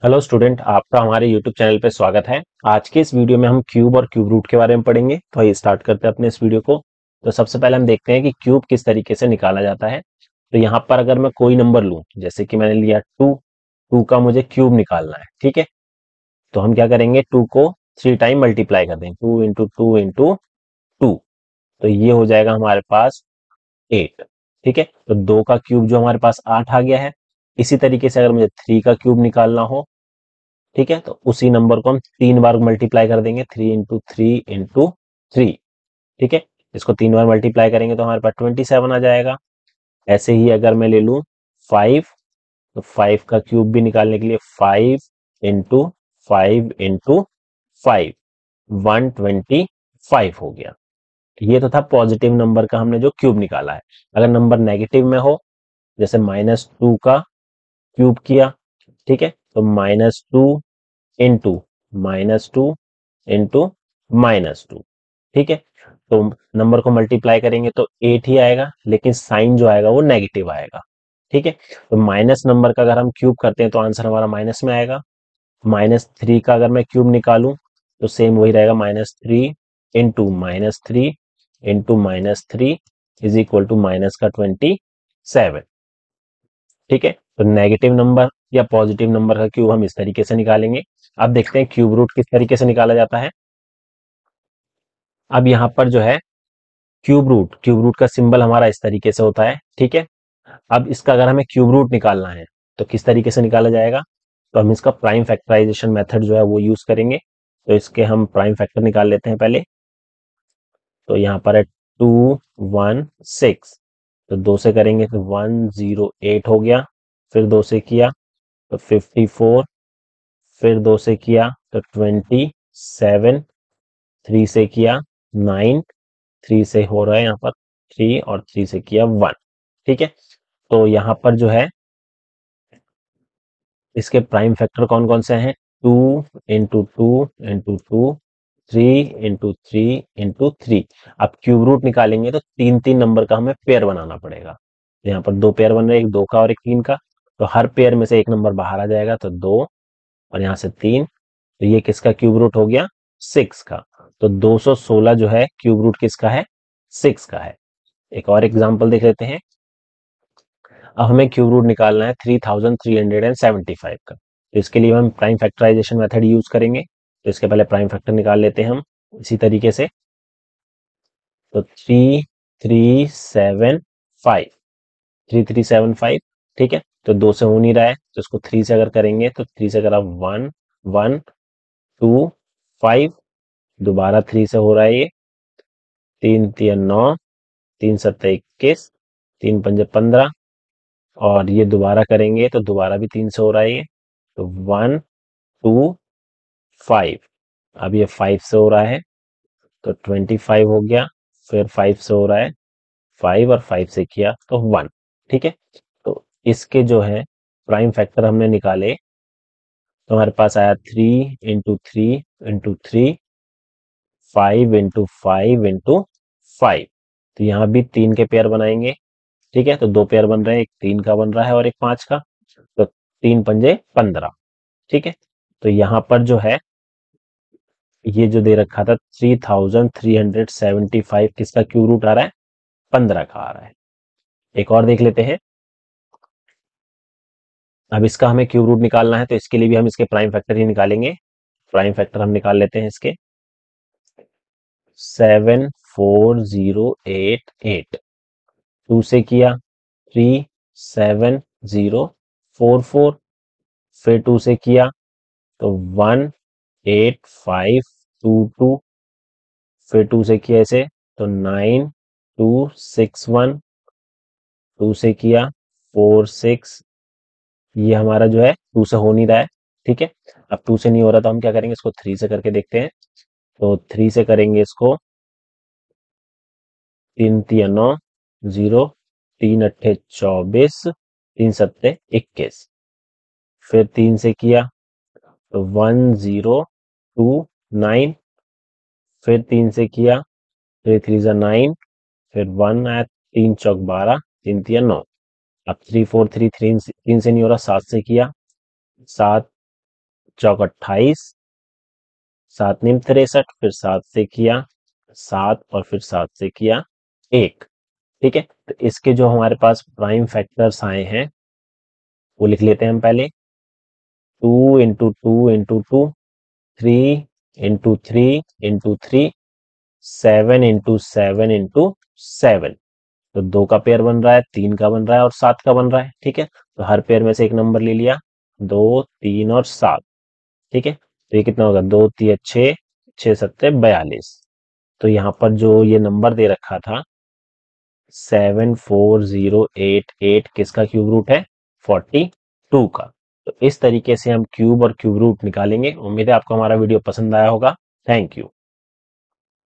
Hello student, आपका हमारे YouTube channel पे स्वागत है। आज के इस वीडियो में हम क्यूब और क्यूब रूट के बारे में पढ़ेंगे। तो आइए स्टार्ट करते हैं अपने इस वीडियो को। तो सबसे पहले हम देखते हैं कि क्यूब किस तरीके से निकाला जाता है। तो यहाँ पर अगर मैं कोई नंबर लूं, जैसे कि मैंने लिया टू, टू का मुझे क्यूब निकालना है, ठीक है। तो हम क्या करेंगे, टू को 3 टाइम मल्टीप्लाई कर देंगे, 2 इंटू 2 इंटू 2। तो ये हो जाएगा हमारे पास 8। ठीक है, तो 2 का क्यूब जो हमारे पास 8 आ गया है। इसी तरीके से अगर मुझे 3 का क्यूब निकालना हो, ठीक है, तो उसी नंबर को हम 3 बार मल्टीप्लाई कर देंगे, 3 इंटू 3 इंटू 3। ठीक है, इसको 3 बार मल्टीप्लाई करेंगे तो हमारे पास 27 आ जाएगा। ऐसे ही अगर मैं ले लूं 5, तो 5 का क्यूब भी निकालने के लिए 5 इंटू 5 इंटू 5, 125 हो गया। ये तो था पॉजिटिव नंबर का हमने जो क्यूब निकाला है। अगर नंबर नेगेटिव में हो, जैसे -2 का क्यूब किया, ठीक है, तो -2 इंटू -2 इंटू -2। ठीक है, तो नंबर को मल्टीप्लाई करेंगे तो 8 ही आएगा, लेकिन साइन जो आएगा वो नेगेटिव आएगा। ठीक है, तो माइनस नंबर का अगर हम क्यूब करते हैं तो आंसर हमारा माइनस में आएगा। -3 का अगर मैं क्यूब निकालूं तो सेम वही रहेगा, -3 into -3 into -3 is equal to minus का 27। ठीक है, तो नेगेटिव नंबर या पॉजिटिव नंबर का क्यूब हम इस तरीके से निकालेंगे। अब देखते हैं क्यूब रूट किस तरीके से निकाला जाता है। अब यहाँ पर जो है क्यूब रूट का सिंबल हमारा इस तरीके से होता है। ठीक है, अब इसका अगर हमें क्यूब रूट निकालना है तो किस तरीके से निकाला जाएगा, तो हम इसका प्राइम फैक्टराइजेशन मेथड जो है वो यूज करेंगे। तो इसके हम प्राइम फैक्टर निकाल लेते हैं पहले। तो यहाँ पर है 216, तो 2 से करेंगे तो 108 हो गया। फिर 2 से किया तो 54, फिर 2 से किया तो 27, 3 से किया 9, 3 से हो रहा है यहाँ पर 3, और 3 से किया 1। ठीक है, तो यहाँ पर जो है इसके प्राइम फैक्टर कौन कौन से हैं, 2 इंटू 2 इंटू 2, 3 इंटू 3 इंटू 3। अब क्यूब रूट निकालेंगे तो तीन तीन नंबर का हमें पेयर बनाना पड़ेगा। तो यहाँ पर दो पेयर बन रहे हैं, एक 2 का और एक 3 का। तो हर पेयर में से एक नंबर बाहर आ जाएगा, तो 2 और यहाँ से 3। तो ये किसका क्यूब रूट हो गया, 6 का। तो 216 जो है क्यूब रूट किसका है, 6 का है। एक और एग्जांपल देख लेते हैं। अब हमें क्यूब रूट निकालना है 3375 का। तो इसके लिए हम प्राइम फैक्टराइजेशन मेथड यूज करेंगे। तो इसके पहले प्राइम फैक्टर निकाल लेते हैं हम इसी तरीके से। तो 3375, ठीक है, तो 2 से हो नहीं रहा है, तो इसको 3 से अगर करेंगे तो 3 से अगर आप 1 1 2 5, दोबारा 3 से हो रहा है ये, 3 3 9, 3 7 21, 3 5 15, और ये दोबारा करेंगे तो दोबारा भी 3 से हो रहा है ये, तो 1 2 5। अब ये 5 से हो रहा है तो 25 हो गया। फिर 5 से हो रहा है 5, और 5 से किया तो 1। ठीक है, तो इसके जो है प्राइम फैक्टर हमने निकाले, तो हमारे पास आया 3 इंटू 3 इंटू 3, 5 इंटू 5 इंटू 5। तो यहाँ भी 3 के पेयर बनाएंगे। ठीक है, तो 2 पेयर बन रहे हैं, एक 3 का बन रहा है और एक 5 का। तो 3 पंजे 15। ठीक है, तो यहाँ पर जो है ये जो दे रखा था 3375 किसका क्यूब रूट आ रहा है, 15 का आ रहा है। एक और देख लेते हैं। अब इसका हमें क्यूब रूट निकालना है, तो इसके लिए भी हम इसके प्राइम फैक्टर ही निकालेंगे। प्राइम फैक्टर हम निकाल लेते हैं इसके, 74088। 2 से किया 37044, फिर 2 से किया तो 18522, फिर 2 से किया इसे तो 9261, 2 से किया 46। ये हमारा जो है 2 से हो नहीं रहा है। ठीक है, अब 2 से नहीं हो रहा तो हम क्या करेंगे, इसको 3 से करके देखते हैं। तो 3 से करेंगे इसको, 3 3 9 0, 3 8 24, 3 7 21। फिर 3 से किया तो 1029, फिर 3 से किया, 3 3 9, फिर 1 आया, 3 चौक 12, 3 3 9। अब 3 4 3 3 से नहीं हो रहा, 7 से किया, 7 चौक 28, 7 नीम 63, फिर 7 से किया 7 और फिर 7 से किया 1। ठीक है, तो इसके जो हमारे पास प्राइम फैक्टर्स आए हैं वो लिख लेते हैं हम पहले। 2 into 2 into 2, 3 into 3 into 3, 7 into 7 into 7। तो 2 का पेयर बन रहा है, 3 का बन रहा है और 7 का बन रहा है। ठीक है, तो हर पेयर में से एक नंबर ले लिया, 2, 3 और 7। ठीक है, तो ये कितना होगा, 2 3 6, 6 7 42। तो यहाँ पर जो ये नंबर दे रखा था 74088, किसका क्यूब रूट है, 42 का। तो इस तरीके से हम क्यूब और क्यूब रूट निकालेंगे। उम्मीद है आपको हमारा वीडियो पसंद आया होगा। Thank you.